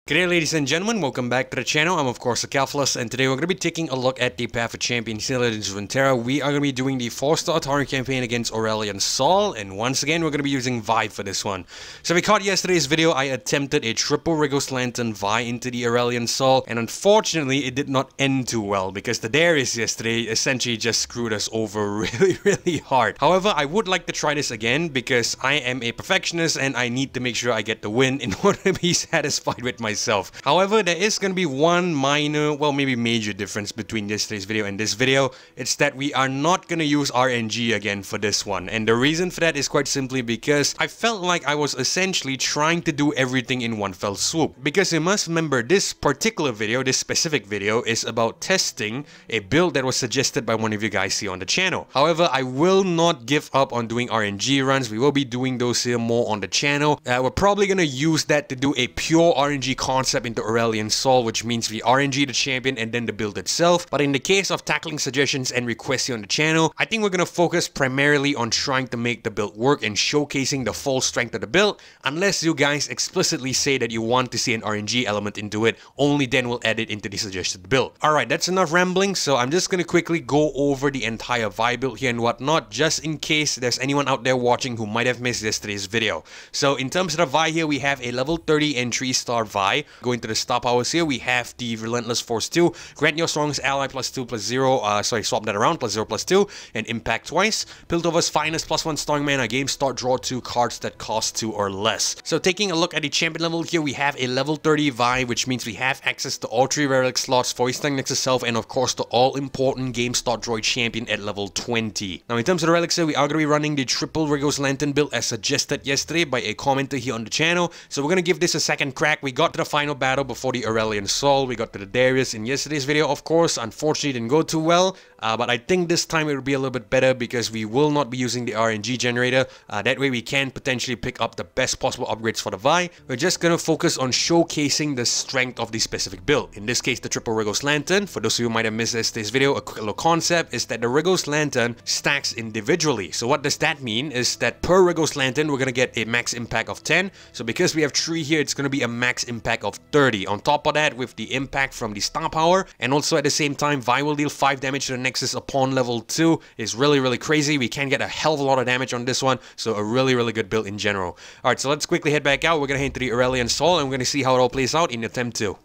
G'day ladies and gentlemen, welcome back to the channel. I'm of course Akalflus, and today we're going to be taking a look at the Path of Champions in Legends of Runeterra. We are going to be doing the 4 Star Targon Campaign against Aurelion Sol, and once again we're going to be using Vi for this one. So if you caught yesterday's video, I attempted a triple Wriggle Lantern Vi into the Aurelion Sol, and unfortunately it did not end too well because the Darius yesterday essentially just screwed us over really hard. However, I would like to try this again because I am a perfectionist and I need to make sure I get the win in order to be satisfied with myself. However, there is going to be one minor, well maybe major difference between yesterday's video and this video. It's that we are not going to use RNG again for this one, and the reason for that is quite simply because I felt like I was essentially trying to do everything in one fell swoop. Because you must remember, this particular video, this specific video, is about testing a build that was suggested by one of you guys here on the channel. However, I will not give up on doing RNG runs. We will be doing those here more on the channel. We're probably going to use that to do a pure RNG concept into Aurelion Sol, which means we RNG the champion and then the build itself. But in the case of tackling suggestions and requests here on the channel, I think we're going to focus primarily on trying to make the build work and showcasing the full strength of the build. Unless you guys explicitly say that you want to see an RNG element into it, only then we'll add it into the suggested build. Alright, that's enough rambling, so I'm just going to quickly go over the entire Vi build here and whatnot, just in case there's anyone out there watching who might have missed yesterday's video. So in terms of the Vi here, we have a level 30 and 3-star Vi. Going to the star powers here, we have the Relentless Force 2, grant your strongest ally +2/+0, swap that around, +0/+2, and impact twice. Piltover's finest +1 starring mana, game start, draw 2 cards that cost 2 or less. So taking a look at the champion level here, we have a level 30 Vi, which means we have access to all 3 relic slots, Foisting Nexus itself, and of course the all-important game start droid champion at level 20. Now in terms of the relics here, we are going to be running the triple Wriggle's Lantern build as suggested yesterday by a commenter here on the channel. So we're going to give this a second crack. We got to the final battle before the Aurelion Sol. We got to the Darius in yesterday's video, of course. Unfortunately, didn't go too well. But I think this time it will be a little bit better because we will not be using the RNG generator. That way we can potentially pick up the best possible upgrades for the Vi. We're just going to focus on showcasing the strength of the specific build. In this case, the triple Wriggle's Lantern. For those of you who might have missed this video, a quick little concept is that the Wriggle's Lantern stacks individually. So what does that mean is that per Wriggle's Lantern, we're going to get a max impact of 10. So because we have 3 here, it's going to be a max impact of 30. On top of that, with the impact from the star power, and also at the same time, Vi will deal 5 damage to the Nexus upon level 2 is really crazy. We can get a hell of a lot of damage on this one, so a really good build in general. Alright, so let's quickly head back out. We're going to head to the Aurelion Sol, and we're going to see how it all plays out in attempt 2.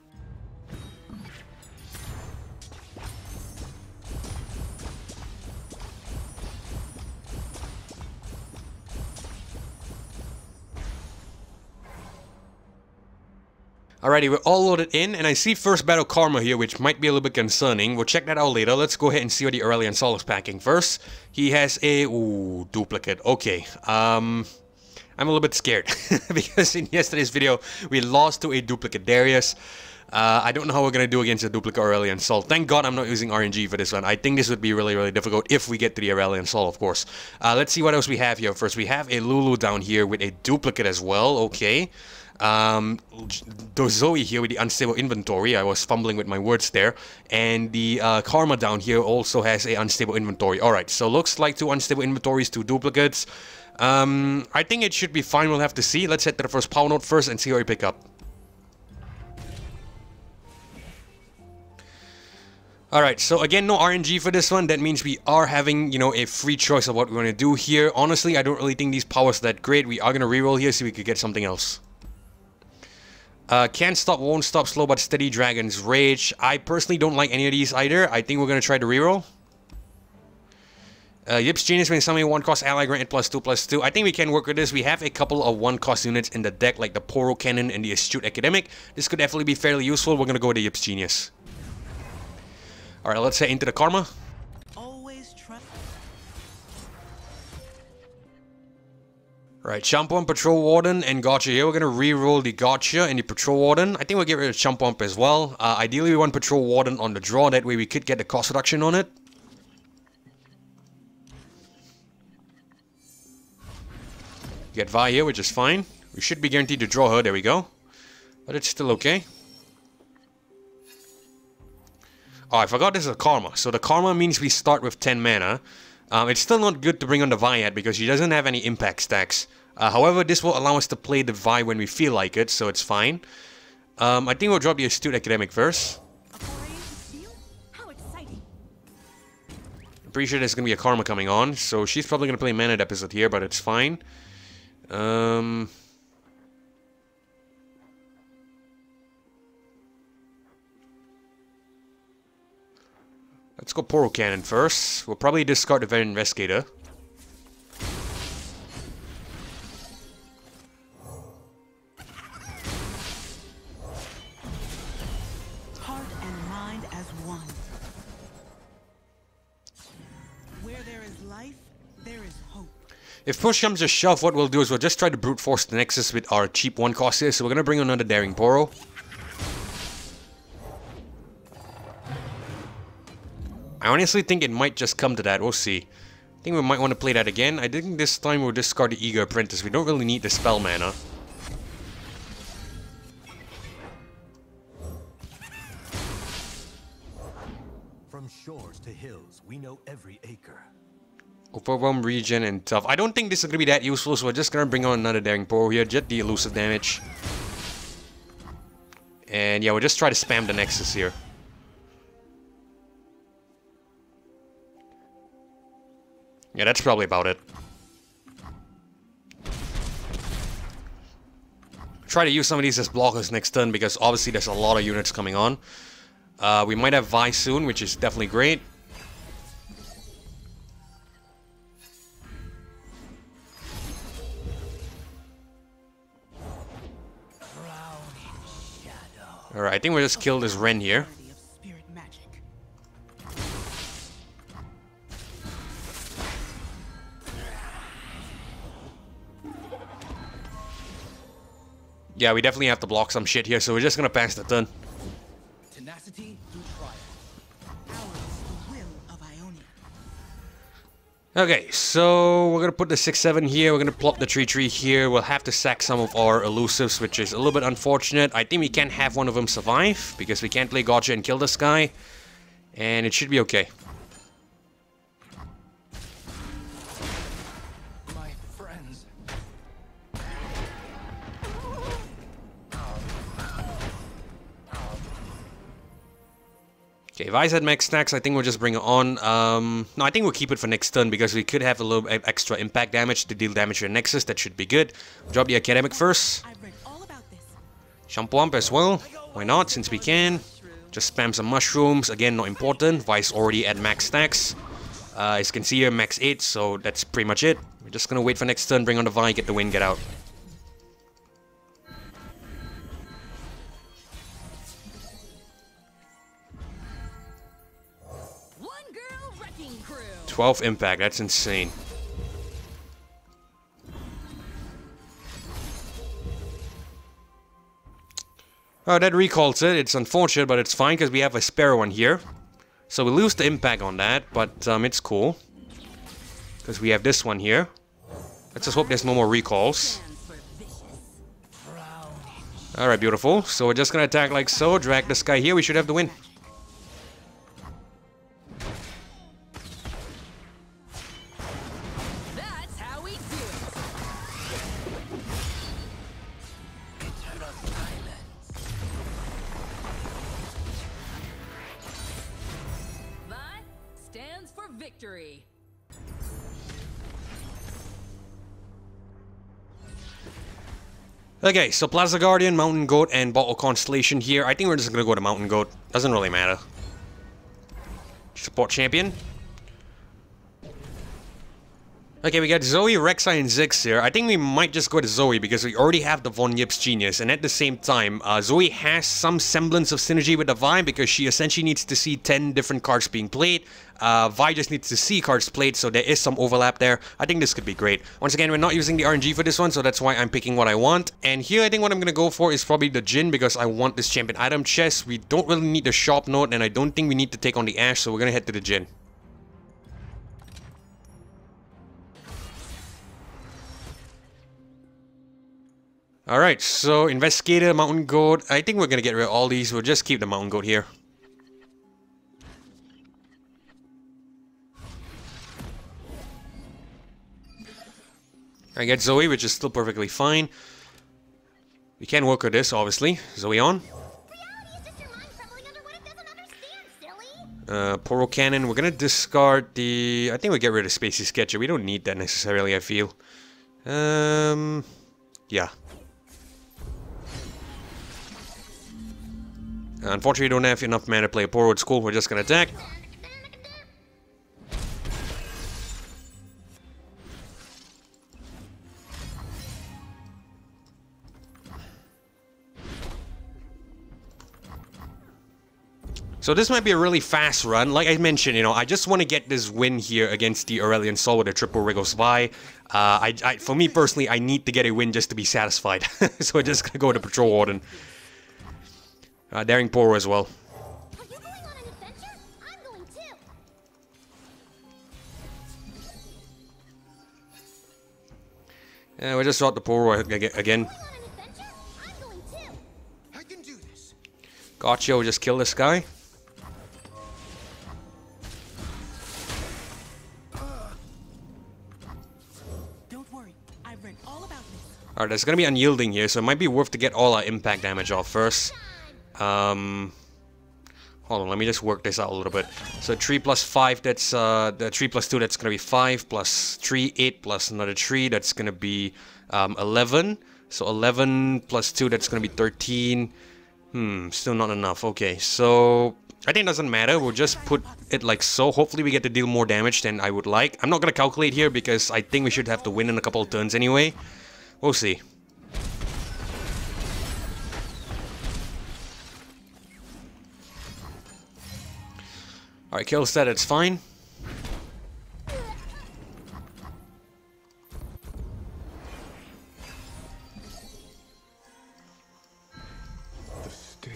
Alrighty, we're all loaded in, and I see first battle Karma here, which might be a little bit concerning. We'll check that out later. Let's go ahead and see what the Aurelion Sol is packing first. He has a... ooh, duplicate. Okay, I'm a little bit scared because in yesterday's video, we lost to a duplicate Darius. I don't know how we're going to do against a duplicate Aurelion Sol. Thank God I'm not using RNG for this one. I think this would be really difficult if we get to the Aurelion Sol, of course. Let's see what else we have here. First, we have a Lulu down here with a duplicate as well. Okay. Zoe here with the unstable inventory. I was fumbling with my words there. And the Karma down here also has a unstable inventory. Alright, so looks like 2 unstable inventories, 2 duplicates. I think it should be fine. We'll have to see. Let's head to the first power node first and see what we pick up. Alright, so again, no RNG for this one. That means we are having, you know, a free choice of what we're going to do here. Honestly, I don't really think these powers are that great. We are going to reroll here so we could get something else. Can't stop, won't stop, slow but steady, Dragon's Rage. I personally don't like any of these either. I think we're going to try to reroll. Yip's Genius, when summoning 1-cost ally, granted +2/+2. I think we can work with this. We have a couple of 1-cost units in the deck, like the Poro Cannon and the Astute Academic. This could definitely be fairly useful. We're going to go with the Yip's Genius. Alright, let's head into the Karma. Right, Champomp, Patrol Warden, and Gotcha here. We're going to re-roll the Gotcha and the Patrol Warden. I think we'll get rid of Champomp as well. Ideally, we want Patrol Warden on the draw. That way we could get the cost reduction on it. Get Vi here, which is fine. We should be guaranteed to draw her. There we go. But it's still okay. Oh, I forgot this is a Karma. So the Karma means we start with 10 mana. It's still not good to bring on the Vi yet because she doesn't have any impact stacks. However, this will allow us to play the Vi when we feel like it, so it's fine. I think we'll drop the Astute Academic first. I'm pretty sure there's going to be a Karma coming on, so she's probably going to play Mana Deposit here, but it's fine. Let's go Poro Cannon first. We'll probably discard the Vet Investigator. Heart and mind as one. Where there is life, there is hope. If push comes to shove, what we'll do is we'll just try to brute force the Nexus with our cheap 1 cost here. So we're going to bring another Daring Poro. I honestly think it might just come to that. We'll see. I think we might want to play that again. I think this time we'll discard the Eager Apprentice. We don't really need the spell mana. From shores to hills, we know every acre. Overwhelm, Regen, and Tough. I don't think this is going to be that useful, so we're just going to bring on another Daring Poro here. Get the elusive damage. And yeah, we'll just try to spam the Nexus here. Yeah, that's probably about it. Try to use some of these as blockers next turn because obviously there's a lot of units coming on. We might have Vi soon, which is definitely great. Alright, I think we'll just kill this Ren here. Yeah, we definitely have to block some shit here, so we're just gonna pass the turn. Tenacity through trial. Ours is the will of Ionia. Okay, so we're gonna put the 6-7 here, we're gonna plop the 3-3 here, we'll have to sack some of our elusives, which is a little bit unfortunate. I think we can't have one of them survive, because we can't play Gotcha and kill this guy, and it should be okay. My friends. Okay, if I said max stacks, I think we'll just bring it on. No, I think we'll keep it for next turn because we could have a little extra impact damage to deal damage to the Nexus. That should be good. Drop the Academic first. I've read all about this. Jump Wump as well. Why not, since we can. Just spam some mushrooms. Again, not important. Vi's already at max stacks. As you can see here, max 8, so that's pretty much it. We're just gonna wait for next turn, bring on the Vi, get the win, get out. One girl wrecking crew. 12 impact, that's insane. Oh, that recalls it. It's unfortunate, but it's fine because we have a spare one here. So we lose the impact on that, but it's cool. Because we have this one here. Let's just hope there's no more recalls. Alright, beautiful. So we're just gonna attack like so, drag this guy here, we should have the win. That's how we do it. Eternal silence. That stands for victory. Okay, so Plaza Guardian, Mountain Goat, and Bottle Constellation here. I think we're just gonna go to Mountain Goat. Doesn't really matter. Support champion. Okay, we got Zoe, Rek'Sai, and Ziggs here. I think we might just go to Zoe because we already have the Von Yip's Genius. And at the same time, Zoe has some semblance of synergy with the Vi because she essentially needs to see 10 different cards being played. Vi just needs to see cards played, so there is some overlap there. I think this could be great. Once again, we're not using the RNG for this one, so that's why I'm picking what I want. And here, I think what I'm going to go for is probably the Jhin because I want this champion item chest. We don't really need the shop note, and I don't think we need to take on the Ashe, so we're going to head to the Jhin. Alright, so Investigator, Mountain Goat. I think we're gonna get rid of all these. We'll just keep the Mountain Goat here. I get Zoe, which is still perfectly fine. We can work with this, obviously. Zoe on. Poro Cannon, we're gonna discard the... I think we'll get rid of Spacey Sketcher. We don't need that necessarily, I feel. Yeah. Unfortunately, we don't have enough mana to play a Poro. It's cool, we're just gonna attack. So this might be a really fast run. Like I mentioned, you know, I just want to get this win here against the Aurelion Sol with a triple Wriggle Vi. For me personally, I need to get a win just to be satisfied. So we're just gonna go to Patrol Warden. Daring Poro as well. Are you going on an adventure? I'm going too. We just shot the Poro again. I can do this. Gotcha, we'll just kill this guy. Don't worry, I've read all about this. Alright, there's gonna be unyielding here, so it might be worth to get all our impact damage off first. Hold on, let me just work this out a little bit. So 3 plus 5, that's the 3 plus 2, that's gonna be 5 plus 3, 8 plus another 3, that's gonna be 11. So 11 plus 2, that's gonna be 13. Still not enough. Okay, so I think it doesn't matter. We'll just put it like so. Hopefully we get to deal more damage than I would like. I'm not gonna calculate here because I think we should have to win in a couple of turns anyway. We'll see. Alright, kills that, it's fine. The stage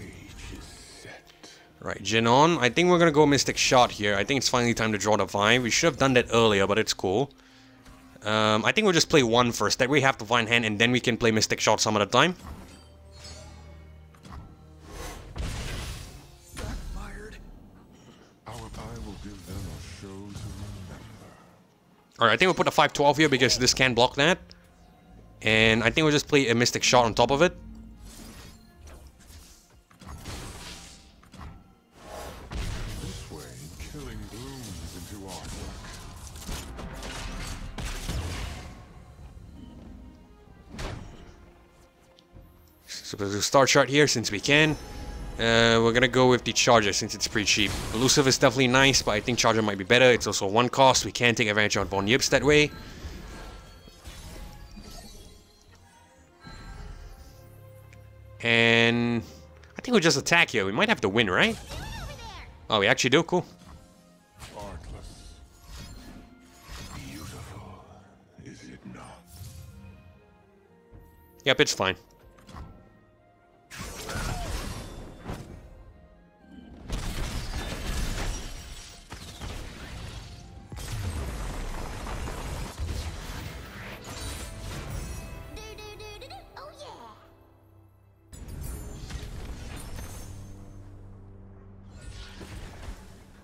is set. Right, Jhin on. I think we're gonna go Mystic Shot here. I think it's finally time to draw the Vi. We should have done that earlier, but it's cool. I think we'll just play one first. That way we have to find hand, and then we can play Mystic Shot some other time. Alright, I think we'll put a 5-12 here because this can block that. And I think we'll just play a Mystic Shot on top of it. This way, killing blooms into artwork. So we'll do Star Chart here since we can. We're gonna go with the Charger since it's pretty cheap. Elusive is definitely nice, but I think Charger might be better. It's also one cost. We can take advantage of Von Yips that way. And I think we'll just attack here. We might have to win, right? Oh, we actually do? Cool. Artless. Beautiful, is it not? Yep, it's fine.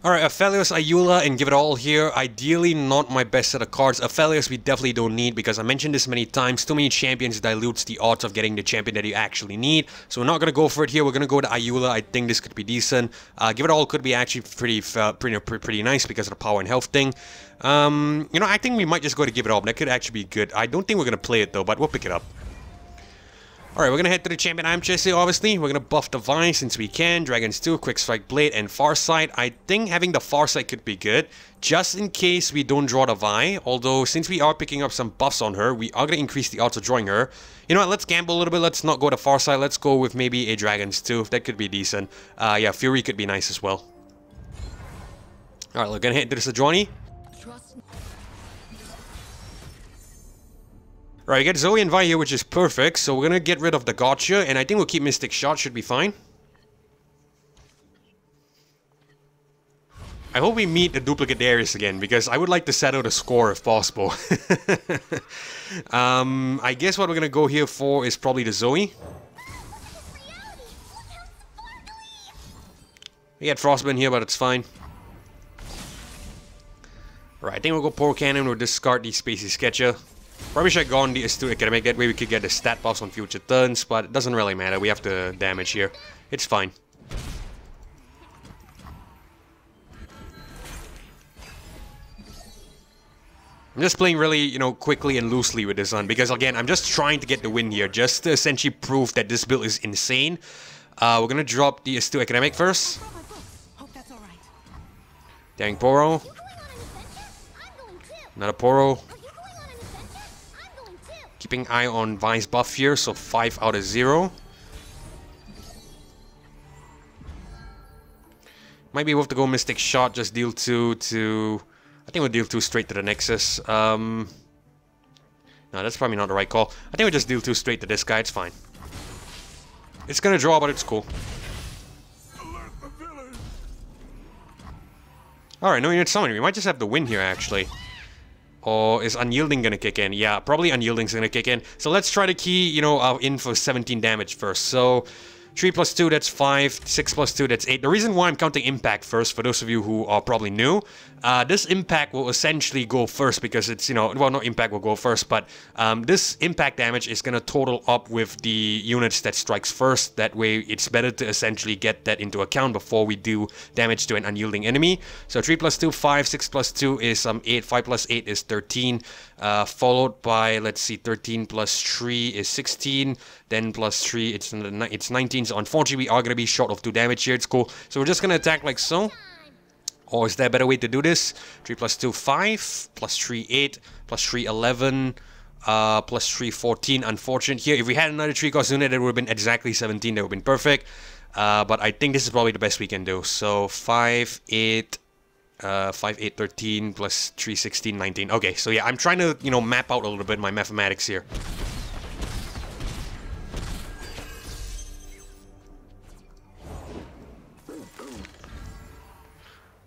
Alright, Aphelios, Ayula, and give it all here. Ideally, not my best set of cards. Aphelios we definitely don't need because I mentioned this many times. Too many champions dilutes the odds of getting the champion that you actually need. So we're not going to go for it here. We're going to go to Ayula. I think this could be decent. Give it all could be actually pretty nice because of the power and health thing. You know, I think we might just go to give it all. That could actually be good. I don't think we're going to play it though, but we'll pick it up. Alright, we're gonna head to the champion I'm chasing, obviously. We're gonna buff the Vi since we can. Dragon's 2, Quick Strike Blade, and Farsight. I think having the Farsight could be good, just in case we don't draw the Vi. Although, since we are picking up some buffs on her, we are gonna increase the odds of drawing her. You know what, let's gamble a little bit. Let's not go to Farsight. Let's go with maybe a Dragon's 2. That could be decent. Yeah, Fury could be nice as well. Alright, we're gonna head to the Sejuani. Right, we get Zoe and Vi here, which is perfect. So we're gonna get rid of the Gotcha, and I think we'll keep Mystic Shot, should be fine. I hope we meet a duplicate Darius again, because I would like to settle the score if possible. I guess what we're gonna go here for is probably the Zoe. We had Frostburn here, but it's fine. Right, I think we'll go Poro Cannon, we'll discard the Spacey Sketcher. Probably should have gone the astute academic, that way we could get the stat buffs on future turns, but it doesn't really matter, we have the damage here. It's fine. I'm just playing really, you know, quickly and loosely with this one, because again, I'm just trying to get the win here, just to essentially prove that this build is insane. We're gonna drop the astute academic first. Dang Poro. Another Poro. Keeping eye on Vi's buff here, so 5 out of 0. Might be worth to go Mystic Shot, just deal 2 to... I think we'll deal 2 straight to the Nexus. No, that's probably not the right call. I think we'll just deal 2 straight to this guy, it's fine. It's gonna draw, but it's cool. Alright, no unit summoning. We might just have the win here, actually. Or is Unyielding gonna kick in? Yeah, probably Unyielding's gonna kick in. So let's try to key, you know, in for 17 damage first. So 3 plus 2, that's 5. 6 plus 2, that's 8. The reason why I'm counting Impact first, for those of you who are probably new, this Impact will essentially go first because it's, you know, well, not Impact will go first, but this Impact damage is going to total up with the units that strikes first. That way, it's better to essentially get that into account before we do damage to an unyielding enemy. So 3 plus 2, 5. 6 plus 2 is 8. 5 plus 8 is 13. Followed by, let's see, 13 plus 3 is 16. Then plus 3, it's 19. So unfortunately, we are going to be short of 2 damage here. It's cool. So we're just going to attack like so. Or is there a better way to do this? 3 plus 2, 5. Plus 3, 8. Plus 3, 11. Plus 3, 14. Unfortunate here. If we had another 3-cost unit, it would have been exactly 17. That would have been perfect. But I think this is probably the best we can do. So 5, 8... 5, 8, 13, plus 3, 16, 19. Okay, so yeah, I'm trying to, you know, map out a little bit my mathematics here.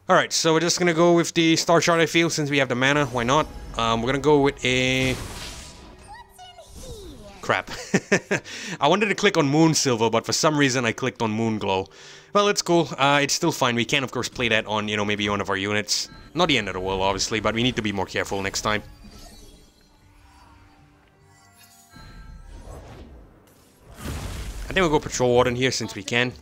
Alright, so we're just gonna go with the star chart, I feel, since we have the mana. Why not? We're gonna go with a... Crap. I wanted to click on Moon Silver, but for some reason I clicked on Moon Glow. Well, it's cool. It's still fine. We can, of course, play that on, you know, maybe one of our units. Not the end of the world, obviously, but we need to be more careful next time. I think we'll go Patrol Warden here, since we can.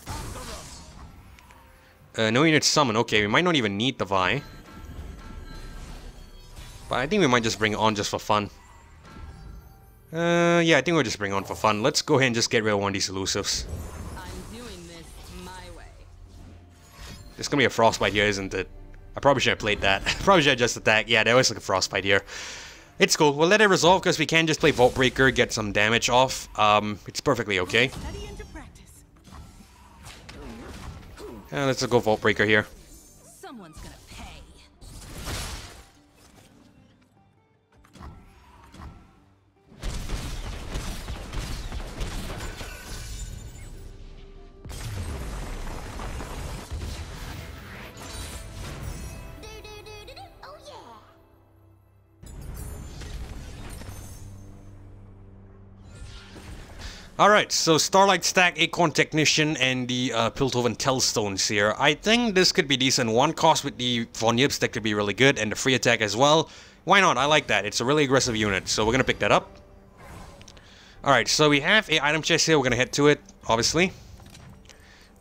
No unit summon. Okay, we might not even need the Vi. But I think we might just bring it on just for fun. Yeah, I think we'll just bring it on for fun. Let's go ahead and just get rid of one of these elusives. There's gonna be a Frostbite here, isn't it? I probably should have played that. Probably should have just attacked. Yeah, there was like a Frostbite here. It's cool. We'll let it resolve because we can just play Vault Breaker, get some damage off. It's perfectly okay. Let's go Vault Breaker here. Someone's gonna pay. Oh yeah. Alright, so Starlight Stack, Acorn Technician, and the Piltover Tellstones here. I think this could be decent. 1 cost with the Von Yips that could be really good, and the free attack as well. Why not? I like that. It's a really aggressive unit, so we're gonna pick that up. Alright, so we have a item chest here. We're gonna head to it, obviously.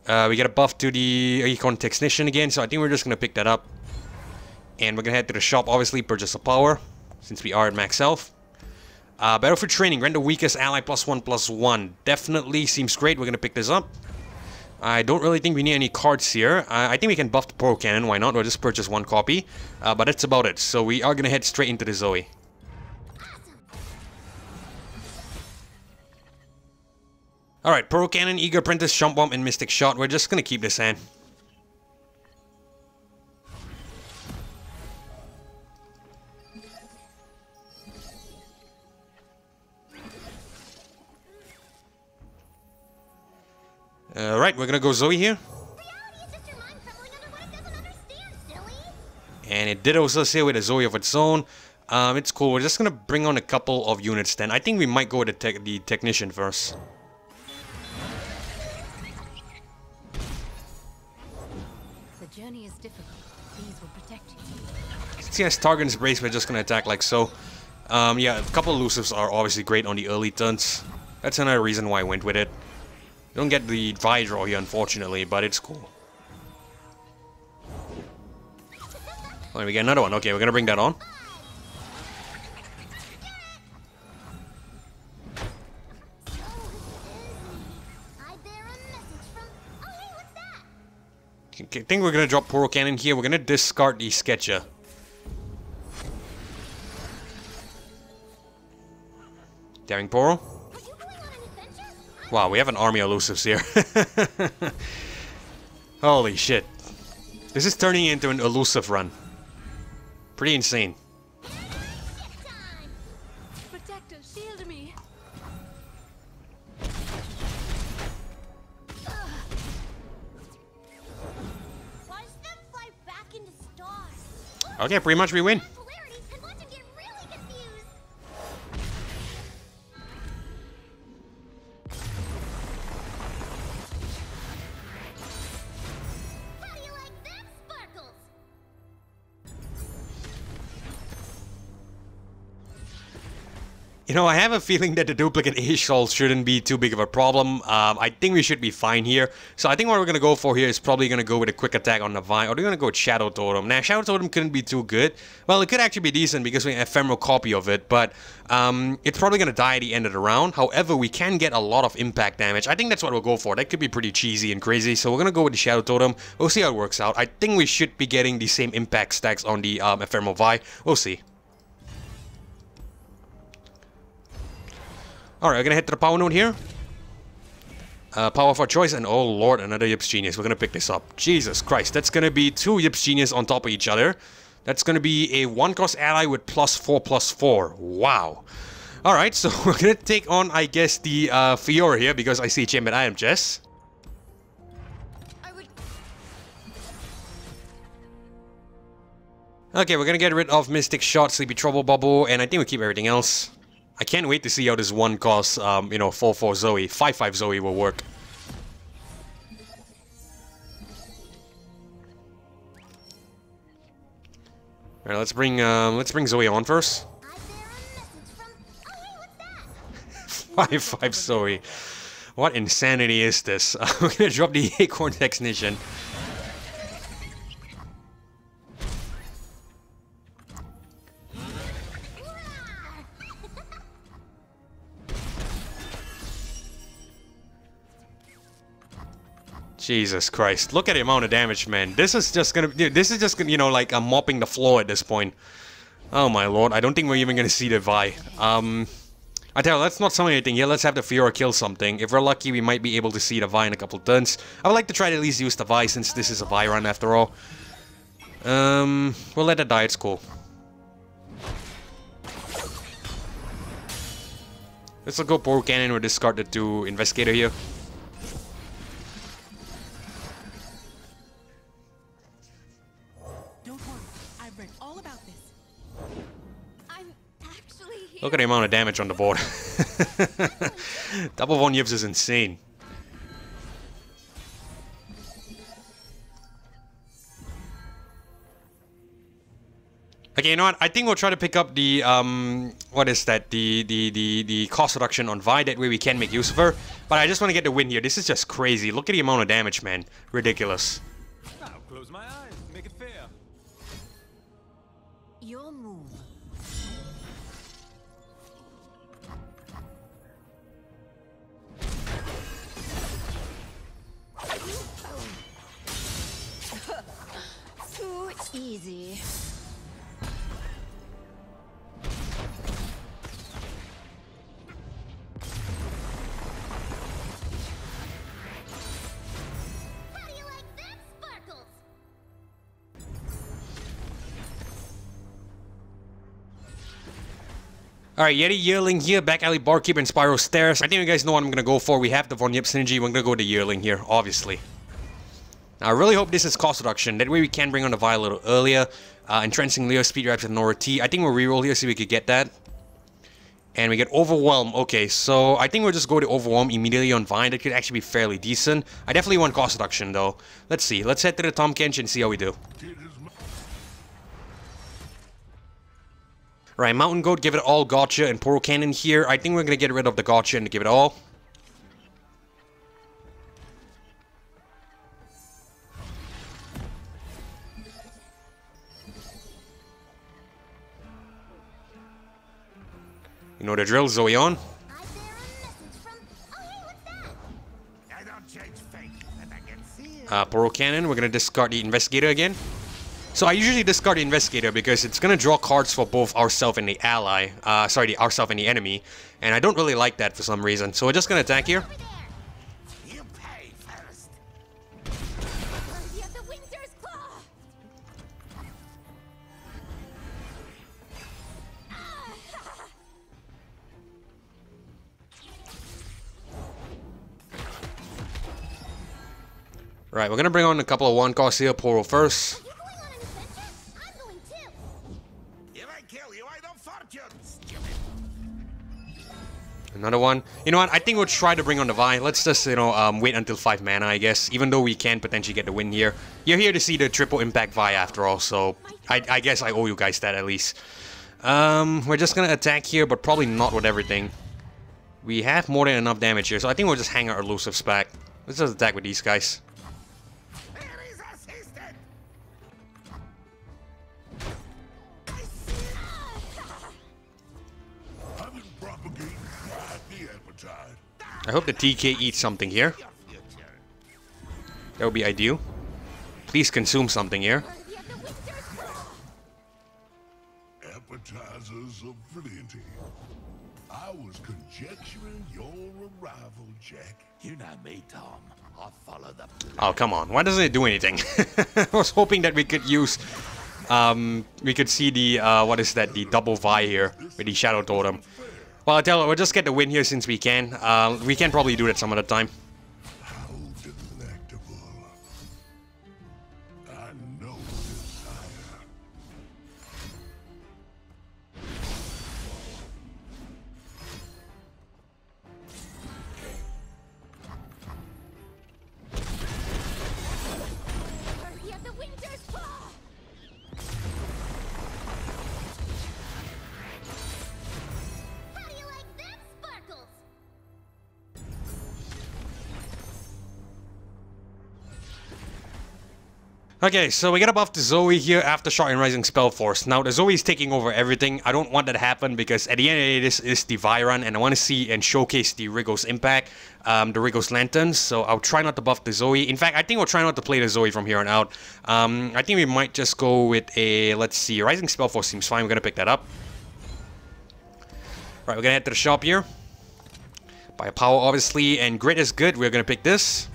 We get a buff to the Acorn Technician again, so I think we're just gonna pick that up. And we're gonna head to the shop, obviously, purchase a power, since we are at max health. Battlefield Training, render weakest ally +1/+1. Definitely seems great. We're gonna pick this up. I don't really think we need any cards here. I think we can buff the Poro Cannon. Why not? We'll just purchase 1 copy. But that's about it. So we are gonna head straight into the Zoe. Alright, Poro Cannon, Eager Apprentice, Jump Bomb, and Mystic Shot. We're just gonna keep this hand. Right, we're gonna go Zoe here. And it did also say with a Zoe of its own. It's cool. We're just gonna bring on a couple of units then. I think we might go with the Technician first. The journey is difficult. These will protect you. Since he has Targon's Brace, we're just gonna attack like so. Yeah, a couple elusives are obviously great on the early turns. That's another reason why I went with it. Don't get the Vi draw here, unfortunately, but it's cool. Oh, we get another one. Okay, we're gonna bring that on. I think we're gonna drop Poro Cannon here. We're gonna discard the Sketcher. Daring Poro. Wow, we have an army of elusives here. Holy shit. This is turning into an elusive run. Pretty insane. Protector, shield me. Why does them fly back into stars? Okay, pretty much we win. Polarity and watch him get really confused. How do you like them sparkles? You know, I have a feeling that the duplicate Ashe Sol shouldn't be too big of a problem. I think we should be fine here. So I think what we're going to go for here is probably going to go with a quick attack on the Vi. Or we're going to go with Shadow Totem. Now, Shadow Totem couldn't be too good. Well, it could actually be decent because we have an ephemeral copy of it. But it's probably going to die at the end of the round. However, we can get a lot of impact damage. I think that's what we'll go for. That could be pretty cheesy and crazy. So we're going to go with the Shadow Totem. We'll see how it works out. I think we should be getting the same impact stacks on the ephemeral Vi. We'll see. Alright, we're gonna head to the power node here. Power of our choice, and oh lord, another Yips Genius. We're gonna pick this up. Jesus Christ, that's gonna be 2 Yips Genius on top of each other. That's gonna be a 1-cost ally with +4/+4. Wow. Alright, so we're gonna take on, I guess, the Fiora here, because I see Champion Item Chest. Okay, we're gonna get rid of Mystic Shot, Sleepy Trouble Bubble, and I think we keep everything else. I can't wait to see how this 1-cost, you know, 4/4 Zoe, 5/5 Zoe will work. Alright, let's bring Zoe on first. 5/5 Zoe. What insanity is this? We're gonna drop the Acorn Technician. Jesus Christ. Look at the amount of damage, man. This is just gonna, you know, like I'm mopping the floor at this point. Oh my lord. I don't think we're even gonna see the Vi. I tell you, let's not summon anything here. Let's have the Fiora kill something. If we're lucky, we might be able to see the Vi in a couple turns. I would like to try to at least use the Vi since this is a Vi run after all. We'll let it die. It's cool. Let's go Poro Cannon or discard the 2 Investigator here. Look at the amount of damage on the board. Double 1 Yips is insane. Okay, you know what? I think we'll try to pick up the what is that? The cost reduction on Vi. That way we can make use of her. But I just want to get the win here. This is just crazy. Look at the amount of damage, man. Ridiculous. I'll close my eyes. Make it fair. Your move. Too easy. How do you like them sparkles? Alright, Yeti Yearling here, Back Alley Barkeep and Spiral Stairs. I think you guys know what I'm gonna go for. We have the Von Yip synergy. We're gonna go with the Yearling here, obviously. Now, I really hope this is cost reduction. That way we can bring on the Vi a little earlier. Entrancing Leo, Speed Raps, and Nora T. I think we'll reroll here, see if we could get that. And we get Overwhelm. Okay, so I think we'll just go to Overwhelm immediately on Vine. That could actually be fairly decent. I definitely want cost reduction, though. Let's see. Let's head to the Tom Kench and see how we do. Right, Mountain Goat, give it all Gotcha, and Poro Cannon here. I think we're gonna get rid of the Gotcha and give it all. You know the drill, Zoe on. I bear a message from. Oh, hey, what's that? I don't change fate, and I can see it. Poro Cannon, we're gonna discard the Investigator again. So I usually discard the Investigator because it's gonna draw cards for both ourselves and the ally. Ourselves and the enemy. And I don't really like that for some reason. So we're just gonna attack here. Over there. You pay first. Worthy of the Winter's Claw. Right, we're gonna bring on a couple of one cost here. Poro first. You going on an adventure? I'm going too. If I kill you, I don't fortune. Stupid. Another one. You know what? I think we'll try to bring on the Vi. Let's just, you know, wait until 5 mana, I guess. Even though we can potentially get the win here. You're here to see the triple impact Vi after all, so I guess I owe you guys that at least. We're just gonna attack here, but probably not with everything. We have more than enough damage here, so I think we'll just hang our elusives back. Let's just attack with these guys. There is assistant. I see. I've been propagating the appetite. I hope the TK eats something here. Your future. That would be ideal. Please consume something here. Worthy of the Winter's Claw. Appetizers of plenty. I was conjecturing your arrival, Jack. You know me, Tom. I follow the. Oh, come on. Why doesn't it do anything? I was hoping that we could use... we could see the, what is that? The double Vi here with the Shadow Totem. Well, I tell you, we'll just get the win here since we can. We can probably do that some other time. How delectable. I know desire. Worthy of the Winter's Claw. How do you like them sparkles? Okay, so we get a buff to Zoe here, Aftershock and Rising Spell Force. Now, the Zoe is taking over everything. I don't want that to happen because at the end of the day, this is the Vi run, and I want to see and showcase the Wriggle's impact, the Wriggle's Lanterns, so I'll try not to buff the Zoe. In fact, I think we'll try not to play the Zoe from here on out. I think we might just go with a, let's see, Rising Spell Force seems fine. We're going to pick that up. Right, we're going to head to the shop here. Buy a power, obviously, and Grit is good. We're going to pick this.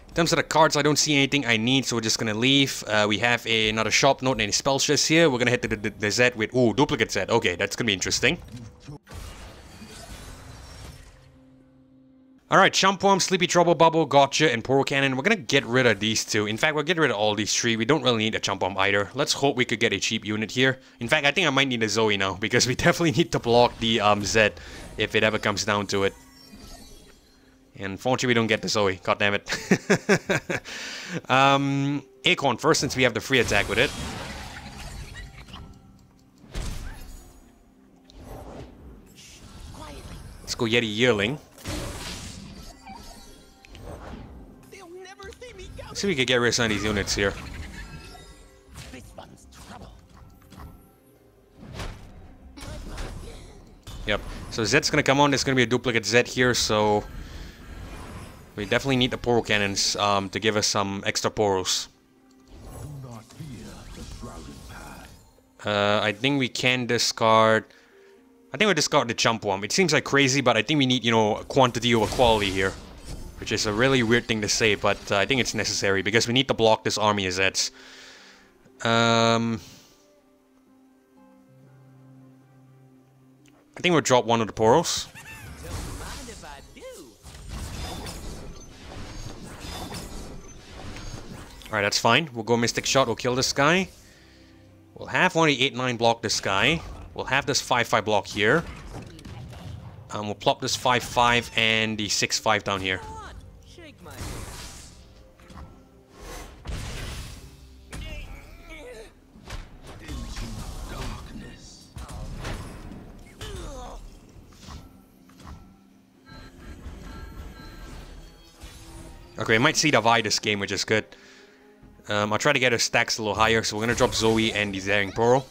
In terms of the cards, I don't see anything I need, so we're just gonna leave. We have another shop note and a spell chest here. We're gonna head to the Z with, ooh, duplicate Z. Okay, that's gonna be interesting. Alright, Chumpworm, Sleepy Trouble Bubble, Gotcha, and Poro Cannon. We're gonna get rid of these two. In fact, we'll get rid of all these three. We don't really need a Chumpworm either. Let's hope we could get a cheap unit here. In fact, I think I might need a Zoe now, because we definitely need to block the Z if it ever comes down to it. And unfortunately, we don't get the Zoe. God damn it. Acorn first, since we have the free attack with it. Let's go Yeti Yearling. They'll never see me go. Let's see if we can get rid of some of these units here. This one's trouble. Yep. So Zed's gonna come on. There's gonna be a duplicate Zed here, so... we definitely need the Poro Cannons to give us some extra Poros. Do not fear the shrouded path. I think we can discard... I think we'll discard the Chumpworm. It seems like crazy, but I think we need, you know, quantity over quality here. Which is a really weird thing to say, but I think it's necessary because we need to block this army of Zeds. I think we'll drop one of the Poros. Don't mind if I do. Alright, that's fine. We'll go Mystic Shot, we'll kill this guy. We'll have one of the 8-9 block this guy. We'll have this 5-5 block here. We'll plop this 5-5 and the 6-5 down here. Come on, shake my Into darkness. Okay, I might see the Vi this game, which is good. I'll try to get her stacks a little higher, so we're gonna drop Zoe and the Zaring Pearl.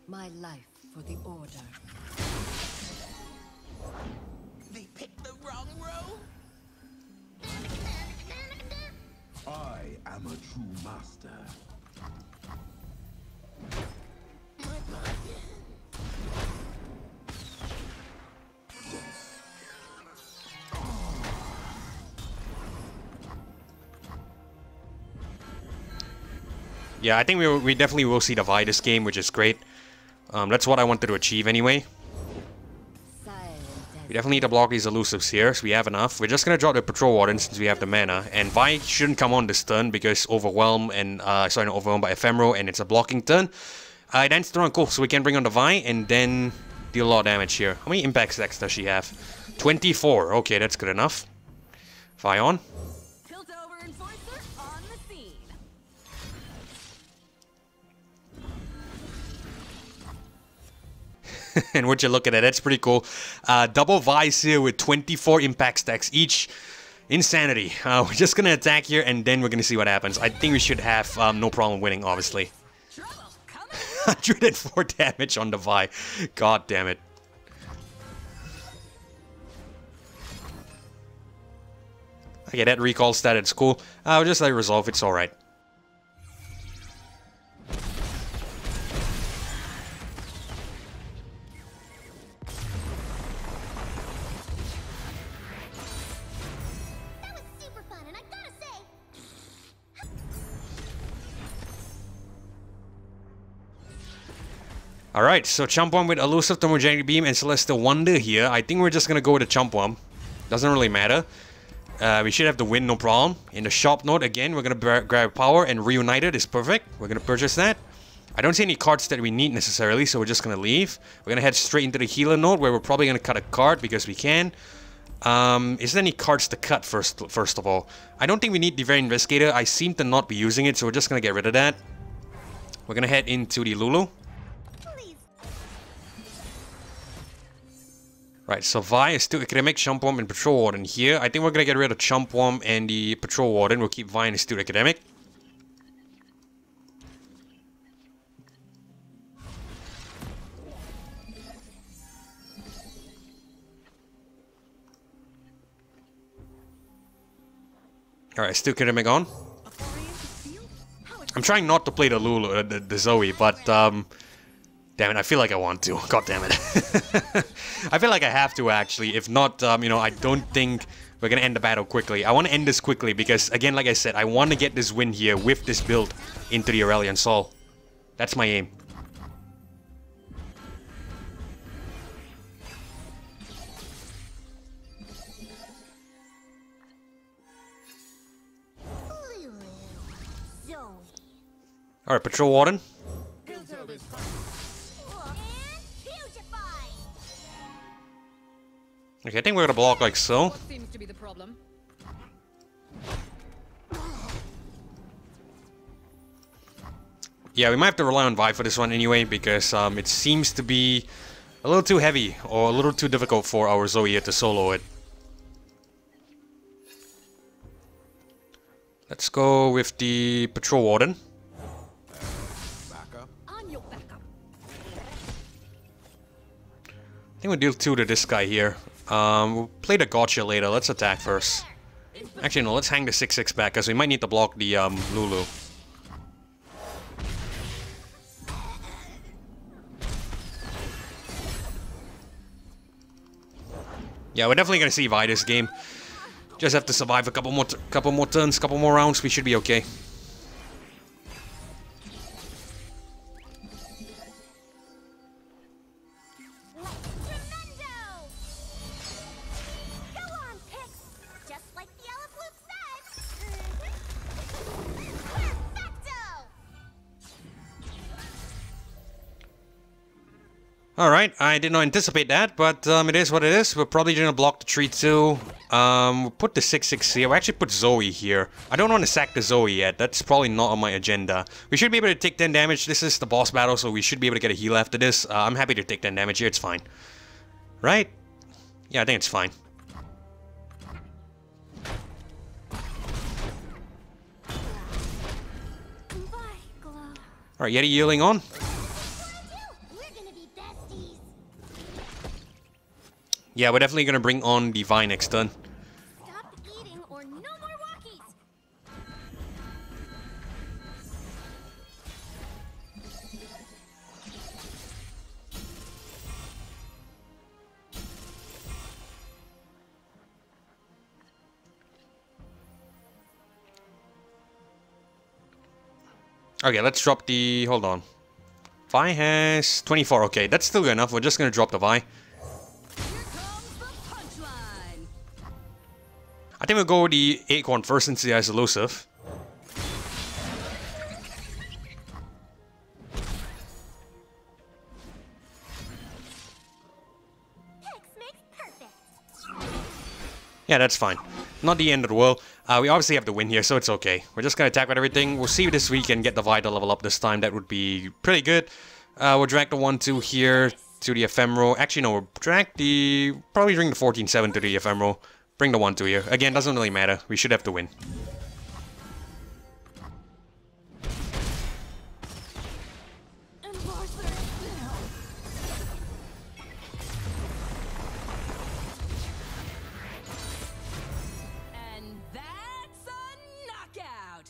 My life for the order. They picked the wrong row. I am a true master. Yeah, I think we definitely will see the Vi this game, which is great. That's what I wanted to achieve anyway. We definitely need to block these elusives here, so we have enough. We're just gonna drop the Patrol Warden since we have the mana. And Vi shouldn't come on this turn because Overwhelm and, sorry, not Overwhelm, but Ephemeral, and it's a blocking turn. It ends the run, cool, so we can bring on the Vi and then deal a lot of damage here. How many impact stacks does she have? 24, okay, that's good enough. Vi on. Piltover Enforcer on the scene. And would you look at that, that's pretty cool. Double Vi's here with 24 impact stacks each. Insanity. We're just gonna attack here and then we're gonna see what happens. I think we should have no problem winning, obviously. 104 damage on the Vi. God damn it. Okay, that recall stat, it's cool. I'll just let it resolve, it's alright. That was super fun, and I gotta say, Alright, so Chump One with Elusive Thermogenic Beam and Celestial Wonder here. I think we're just gonna go with the Chump One. Doesn't really matter. We should have the win, no problem. In the shop note, again, we're gonna grab Power and Reunited is perfect. We're gonna purchase that. I don't see any cards that we need necessarily, so we're just gonna leave. We're gonna head straight into the healer node where we're probably gonna cut a card because we can. Is there any cards to cut first of all? I don't think we need the Very Investigator. I seem to not be using it, so we're just gonna get rid of that. We're gonna head into the Lulu. please. Right, so Vi is still Academic, Chump Worm, and Patrol Warden here. I think we're gonna get rid of Chump Worm and the Patrol Warden. We'll keep Vi and still Academic. Alright, still Academic on. I'm trying not to play the Lulu, the Zoe, but damn it, I feel like I want to. God damn it. I feel like I have to actually. If not, you know, I don't think we're gonna end the battle quickly. I want to end this quickly because, again, like I said, I want to get this win here with this build into the Aurelion Sol. That's my aim. Lulu. Zoe. Alright, Patrol Warden. And Beautify. Okay, I think we're gonna block like so. What seems to be the problem? Yeah, we might have to rely on Vi for this one anyway, because it seems to be a little too heavy or a little too difficult for our Zoe here to solo it. Let's go with the Patrol Warden. On your backup. I think we'll deal 2 to this guy here. We'll play the Gotcha later. Let's attack first. Actually, no, let's hang the 6/6 back, because we might need to block the Lulu. Yeah, we're definitely gonna see Vi this game. Just have to survive a couple more turns, couple more rounds. We should be okay. Tremendo. Go on, Pix. Just like the Elefluke said. Perfecto. Alright, I did not anticipate that, but it is what it is. We're probably gonna block the tree too. We'll put the 6/6 here. We'll actually put Zoe here. I don't want to sack the Zoe yet. That's probably not on my agenda. We should be able to take 10 damage. This is the boss battle, so we should be able to get a heal after this. I'm happy to take 10 damage here. It's fine. Right? Yeah, I think it's fine. Alright, Yeti healing on. We're gonna be besties. Yeah, we're definitely gonna bring on the Vi next turn. Stop eating or no more walkies. Okay, let's drop the... hold on. Vi has 24. Okay, that's still good enough. We're just gonna drop the Vi. Here comes the punchline. I think we'll go with the Acorn first since he has elusive. Hex makes perfect. Yeah, that's fine. Not the end of the world. We obviously have to win here, so it's okay. We're just gonna attack with everything. We'll see if this week and get the Vi to level up this time. That would be pretty good. We'll drag the 1-2 here to the ephemeral. Actually, no, we'll drag the... probably bring the 14-7 to the ephemeral. Bring the 1-2 here. Again, doesn't really matter. We should have to win. And that's a knockout.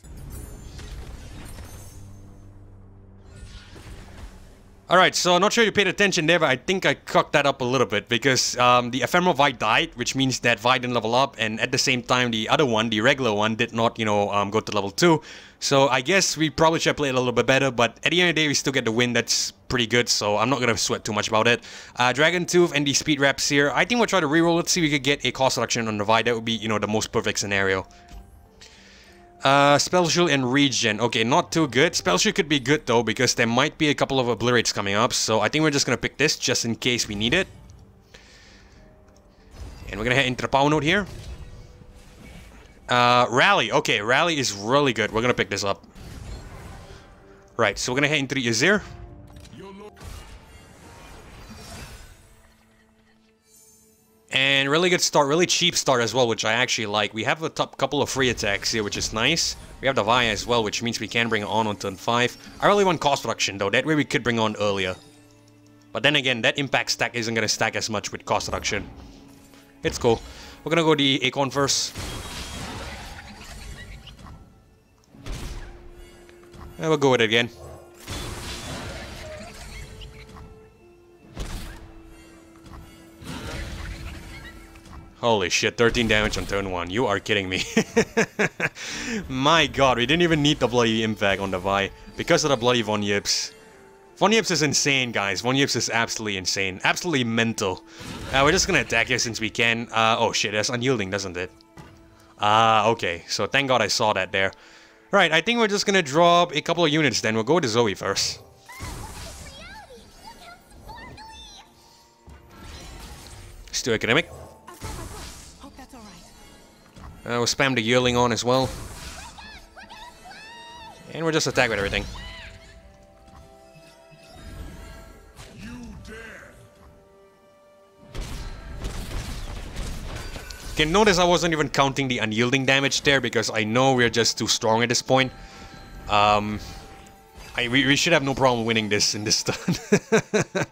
Alright, so I'm not sure you paid attention there, but I think I cocked that up a little bit because the ephemeral Vi died, which means that Vi didn't level up, and at the same time the other one, the regular one, did not, you know, go to level 2. So I guess we probably should have played a little bit better, but at the end of the day we still get the win. That's pretty good, so I'm not gonna sweat too much about it. Dragon Tooth and the speed wraps here. I think we'll try to reroll. Let's see if we could get a cost reduction on the Vi. That would be, you know, the most perfect scenario. Spell Shield and Regen. Okay, not too good. Spell Shield could be good though, because there might be a couple of Obliterates coming up, so I think we're just gonna pick this just in case we need it. And we're gonna head into the power node here. Rally. Okay, Rally is really good. We're gonna pick this up. Right, so we're gonna head into the Azir. And really good start, really cheap start as well, which I actually like. We have a top couple of free attacks here, which is nice. We have the Vi as well, which means we can bring it on turn 5. I really want cost reduction though, that way we could bring on earlier. But then again, that impact stack isn't going to stack as much with cost reduction. It's cool. We're going to go the Acorn first. And we'll go with it again. Holy shit, 13 damage on turn 1. You are kidding me. My god, we didn't even need the bloody impact on the Vi because of the bloody Von Yips. Von Yips is insane, guys. Von Yips is absolutely insane. Absolutely mental. We're just gonna attack here since we can. Oh shit, that's unyielding, doesn't it? Okay. So thank god I saw that there. Right, I think we're just gonna drop a couple of units then. We'll go to Zoe first. Still academic. We'll spam the yearling on as well. And we'll just attack with everything. Okay, notice I wasn't even counting the unyielding damage there because I know we're just too strong at this point. We should have no problem winning this in this turn. And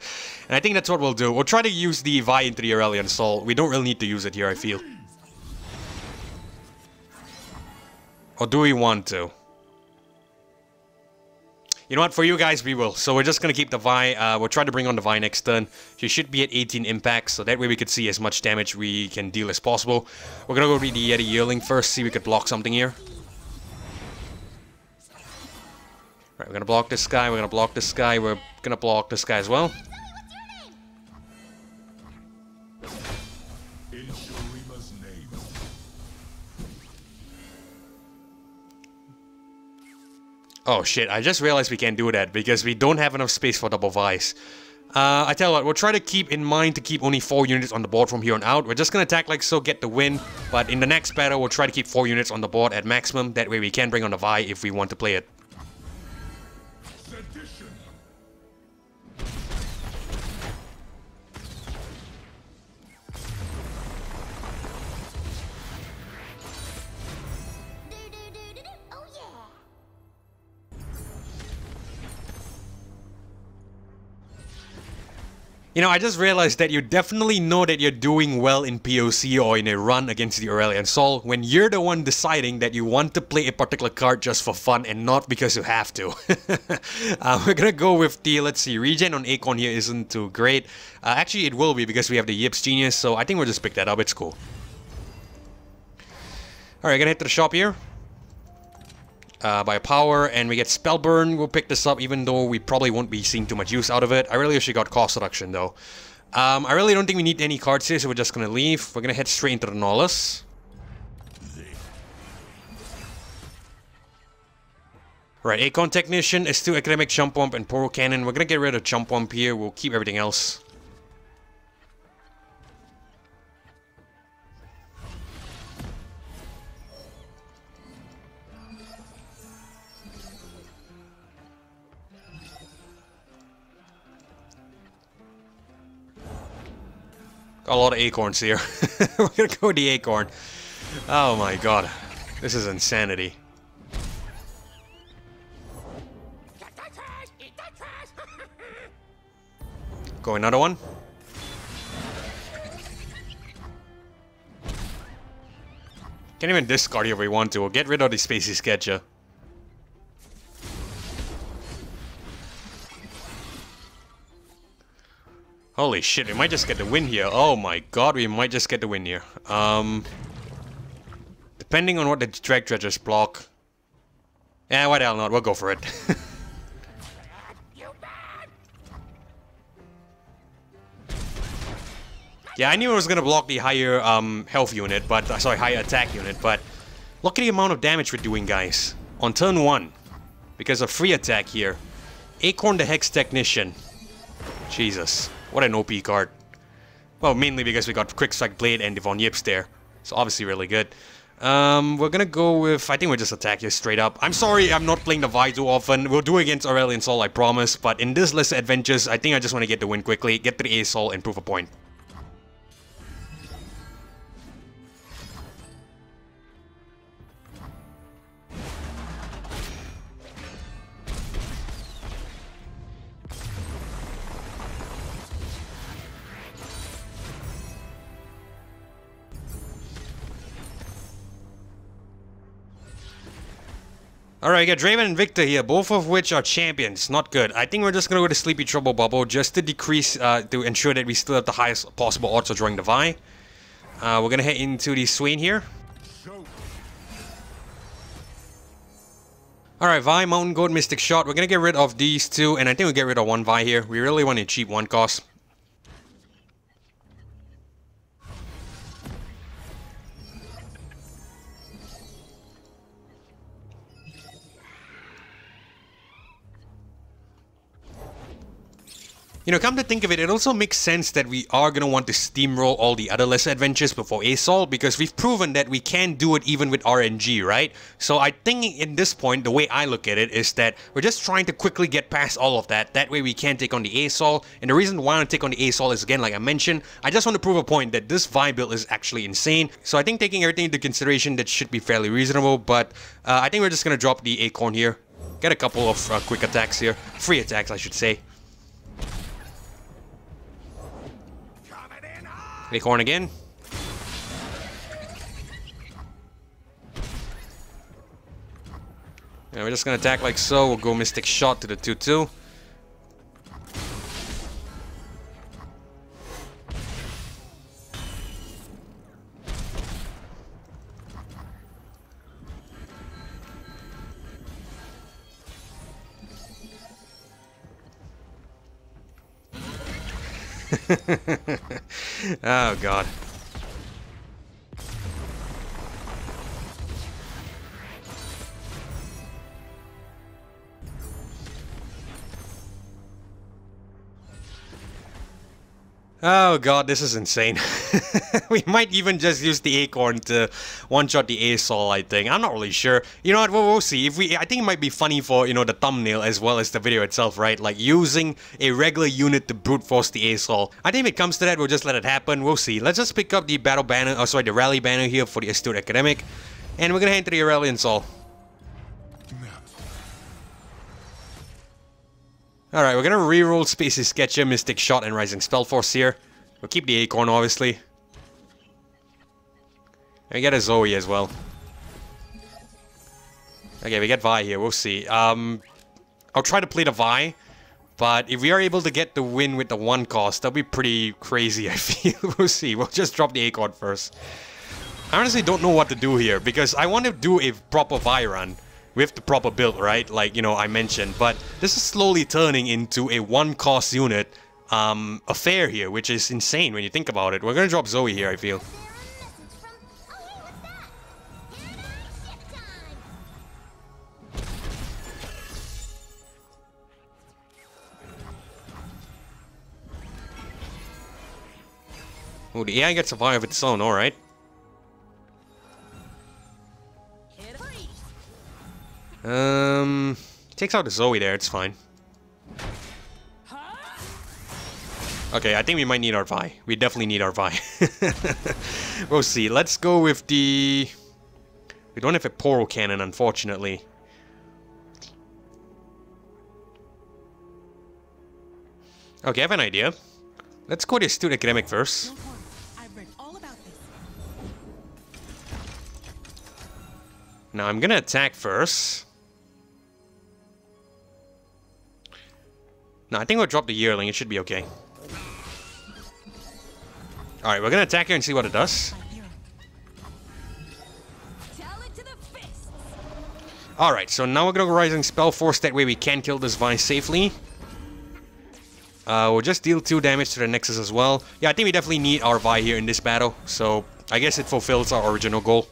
I think that's what we'll do. We'll try to use the Vi into the Aurelion Sol. We don't really need to use it here, I feel. Or do we want to? You know what, for you guys, we will. So we're just gonna keep the Vi. We'll try to bring on the Vi next turn. She should be at 18 impacts, so that way we could see as much damage we can deal as possible. We're gonna go read the Yeti Yearling first, see if we could block something here. Right, we're gonna block this guy, we're gonna block this guy, we're gonna block this guy as well. Oh shit, I just realized we can't do that because we don't have enough space for double Vi's. I tell you what, we'll try to keep in mind to keep only 4 units on the board from here on out. We're just gonna attack like so, get the win, but in the next battle we'll try to keep 4 units on the board at maximum. That way we can bring on the Vi if we want to play it. You know, I just realized that you definitely know that you're doing well in POC or in a run against the Aurelion Sol when you're the one deciding that you want to play a particular card just for fun and not because you have to. We're gonna go with the, let's see, regen on Acorn here isn't too great. Actually, it will be because we have the Yips Genius, so I think we'll just pick that up, it's cool. Alright, gonna head to the shop here. By power, and we get Spellburn. We'll pick this up even though we probably won't be seeing too much use out of it. I really wish we got cost reduction though. I really don't think we need any cards here, so we're just gonna leave. We're gonna head straight into the Nolus. Right, Acorn Technician, Astute Academic, Jump Pump, and Poro Cannon. We're gonna get rid of Jump Pump here. We'll keep everything else. Got a lot of acorns here. We're gonna go with the acorn. Oh my god. This is insanity. Go another one. Can't even discard here if we want to. We'll get rid of the Spacey Sketcher. Holy shit, we might just get the win here. Oh my god, we might just get the win here. Depending on what the Drag Dredgers block. Yeah, why the hell not? We'll go for it. Yeah, I knew I was gonna block the higher health unit, but sorry, higher attack unit, but look at the amount of damage we're doing, guys. On turn 1. Because of free attack here. Acorn the Hex Technician. Jesus. What an OP card. Well, mainly because we got Quick Strike Blade and Devon Yips there. So obviously really good. We're gonna go with... I think we'll just attack here straight up. I'm sorry I'm not playing the Vi too often. We'll do it against Aurelion Sol, I promise. But in this list of adventures, I think I just want to get the win quickly. Get to the A Sol and prove a point. Alright, we got Draven and Victor here, both of which are champions. Not good. I think we're just gonna go to Sleepy Trouble Bubble just to decrease, to ensure that we still have the highest possible odds of drawing the Vi. We're gonna head into the Swain here. Alright, Vi, Mountain Goat, Mystic Shot. We're gonna get rid of these two, and I think we'll get rid of one Vi here. We really want a cheap one cost. You know, come to think of it, it also makes sense that we are going to want to steamroll all the other lesser adventures before A Sol, because we've proven that we can do it even with RNG, right? So I think in this point, the way I look at it is that we're just trying to quickly get past all of that. That way we can take on the A Sol. And the reason why I want to take on the A Sol is, again, like I mentioned, I just want to prove a point that this Vi build is actually insane. So I think taking everything into consideration, that should be fairly reasonable. But I think we're just going to drop the Acorn here. Get a couple of quick attacks here. Free attacks, I should say. Acorn again. And we're just gonna attack like so. We'll go Mystic Shot to the 2-2. Oh god. Oh god, this is insane. We might even just use the Acorn to one-shot the A Sol, I think. I'm not really sure. You know what, we'll see. I think it might be funny for, you know, the thumbnail as well as the video itself, right? Like, using a regular unit to brute force the A Sol. I think if it comes to that, we'll just let it happen. We'll see. Let's just pick up the battle banner, oh sorry, the rally banner here for the Astute Academic. And we're gonna head into the Aurelion Sol. Alright, we're gonna reroll Space's Sketcher, Mystic Shot, and Rising Spellforce here. We'll keep the Acorn, obviously. And we get a Zoe as well. Okay, we get Vi here, we'll see. I'll try to play the Vi, but if we are able to get the win with the 1 cost, that'll be pretty crazy, I feel. We'll see, we'll just drop the Acorn first. I honestly don't know what to do here, because I want to do a proper Vi run with the proper build, right? Like, you know, I mentioned. But this is slowly turning into a 1 cost unit affair here, which is insane when you think about it. We're gonna drop Zoe here, I feel. Oh, the AI gets a Vi of its own, alright. Takes out the Zoe there, it's fine. Okay, I think we might need our Vi. We definitely need our Vi. We'll see. Let's go with the... We don't have a Poro Cannon, unfortunately. Okay, I have an idea. Let's go to Astute Academic first. Now I'm gonna attack first. No, I think we'll drop the Yearling, it should be okay. Alright, we're gonna attack here and see what it does. Alright, so now we're gonna go Rising Spellforce, that way we can kill this Vi safely. We'll just deal 2 damage to the Nexus as well. Yeah, I think we definitely need our Vi here in this battle, so I guess it fulfills our original goal.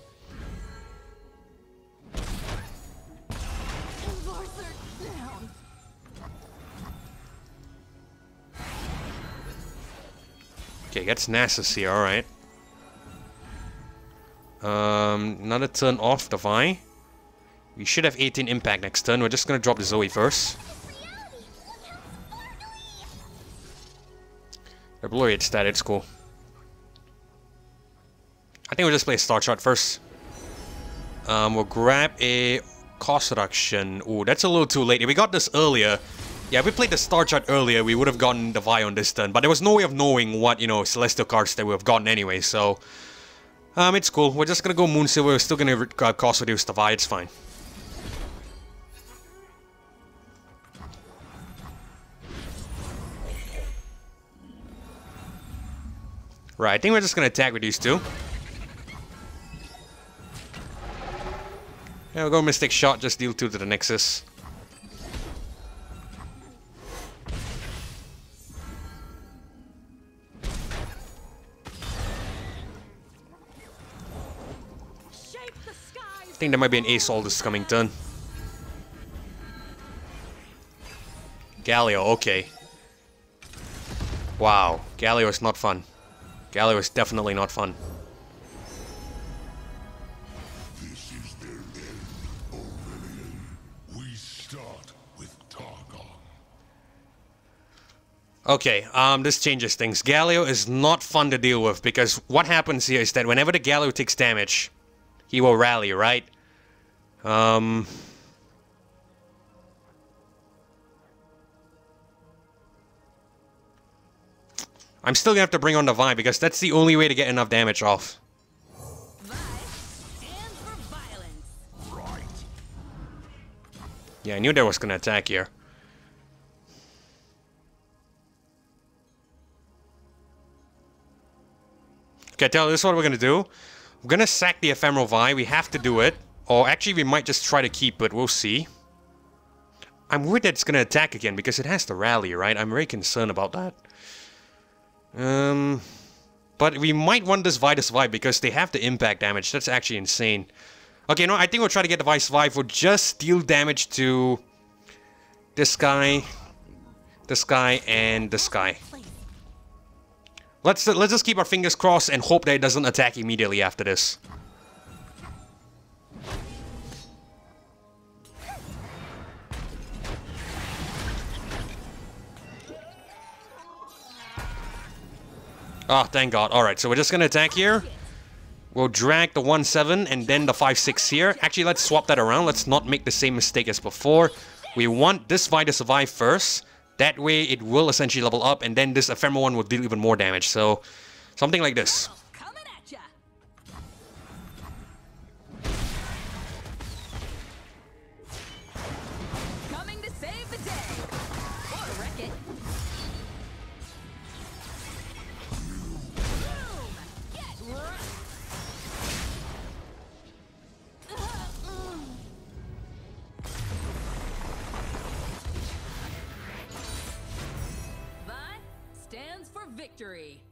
Okay, gets Nasus here, alright. Another turn off the Vi. We should have 18 impact next turn. We're just gonna drop the Zoe first. The Blurried stat, it's cool. I think we'll just play a Star Chart first. We'll grab a cost reduction. Ooh, that's a little too late. If we got this earlier... Yeah, if we played the Star Chart earlier, we would have gotten the Vi on this turn. But there was no way of knowing what, you know, Celestial cards that we would have gotten anyway, so... it's cool. We're just gonna go Moonsilver. We're still gonna cost reduce the Vi. It's fine. Right, I think we're just gonna attack with these 2. Yeah, we'll go Mystic Shot, just deal 2 to the Nexus. I think there might be an Ace all this coming turn. Galio, okay. Wow, Galio is not fun. Galio is definitely not fun. This is their end, Aurelion. We start with Targon. Okay, this changes things. Galio is not fun to deal with, because what happens here is that whenever the Galio takes damage, he will rally, right? I'm still gonna have to bring on the Vi, because that's the only way to get enough damage off. Right. Yeah, I knew they was gonna attack here. Okay, this is what we're gonna do. We're gonna sack the Ephemeral Vi. We have to do it. Or actually, we might just try to keep it. We'll see. I'm worried that it's gonna attack again, because it has to rally, right? I'm very concerned about that. But we might want this Vi, because they have the impact damage. That's actually insane. Okay, no, I think we'll try to get the Vi survive. We'll just deal damage to this guy, and this guy. Let's just keep our fingers crossed and hope that it doesn't attack immediately after this. Oh, thank God. Alright, so we're just gonna attack here. We'll drag the 1-7 and then the 5-6 here. Actually, let's swap that around. Let's not make the same mistake as before. We want this Vi to survive first. That way it will essentially level up, and then this ephemeral one will deal even more damage. So something like this. Coming at ya. Coming to save the day. Or wreck it. Boom! Get wrecked. Stands for victory.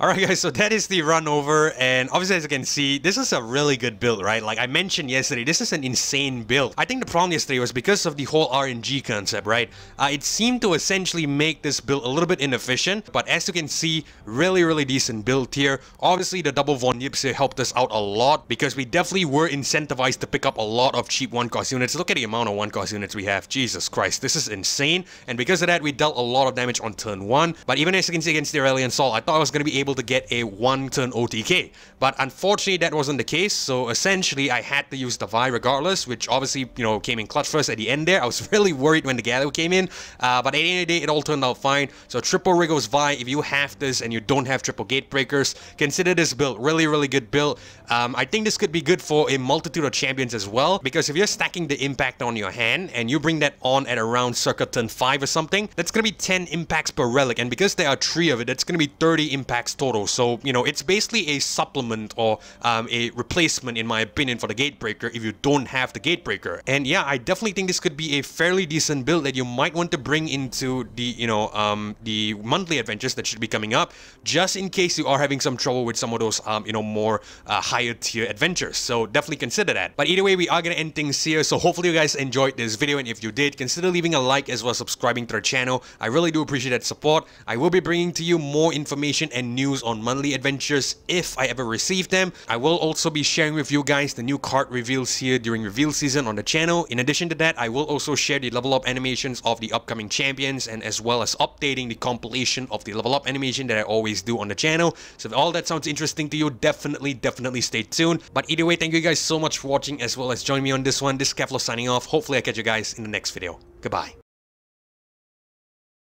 Alright guys, so that is the run over, and obviously as you can see, this is a really good build, right? Like I mentioned yesterday, this is an insane build. I think the problem yesterday was because of the whole RNG concept, right? It seemed to essentially make this build a little bit inefficient, but as you can see, really decent build here. Obviously the double Von Yips here helped us out a lot, because we definitely were incentivized to pick up a lot of cheap 1-cost units. Look at the amount of 1-cost units we have. Jesus Christ, this is insane. And because of that, we dealt a lot of damage on turn 1. But even as you can see against the Aurelion Sol, I thought I was going to be able to get a 1-turn OTK, but unfortunately that wasn't the case. So essentially I had to use the Vi regardless, which obviously, you know, came in clutch first at the end there. I was really worried when the Gallo came in, but at the end of the day it all turned out fine. So triple Wriggle's Vi, if you have this and you don't have triple gate breakers, consider this build really good build. I think this could be good for a multitude of champions as well, because if you're stacking the impact on your hand and you bring that on at around circa turn 5 or something, that's gonna be 10 impacts per relic, and because there are 3 of it, that's gonna be 30 impacts total. So, you know, it's basically a supplement or a replacement, in my opinion, for the Gatebreaker if you don't have the Gatebreaker. And yeah, I definitely think this could be a fairly decent build that you might want to bring into the, you know, the monthly adventures that should be coming up, just in case you are having some trouble with some of those, you know, more higher tier adventures. So definitely consider that. But either way, we are going to end things here. So hopefully you guys enjoyed this video, and if you did, consider leaving a like as well as subscribing to our channel. I really do appreciate that support. I will be bringing to you more information and news on monthly adventures if I ever receive them. I will also be sharing with you guys the new card reveals here during reveal season on the channel. In addition to that, I will also share the level up animations of the upcoming champions, and as well as updating the compilation of the level up animation that I always do on the channel. So if all that sounds interesting to you, definitely stay tuned. But either way, thank you guys so much for watching as well as joining me on this one. This is Keflo signing off. Hopefully I catch you guys in the next video. Goodbye.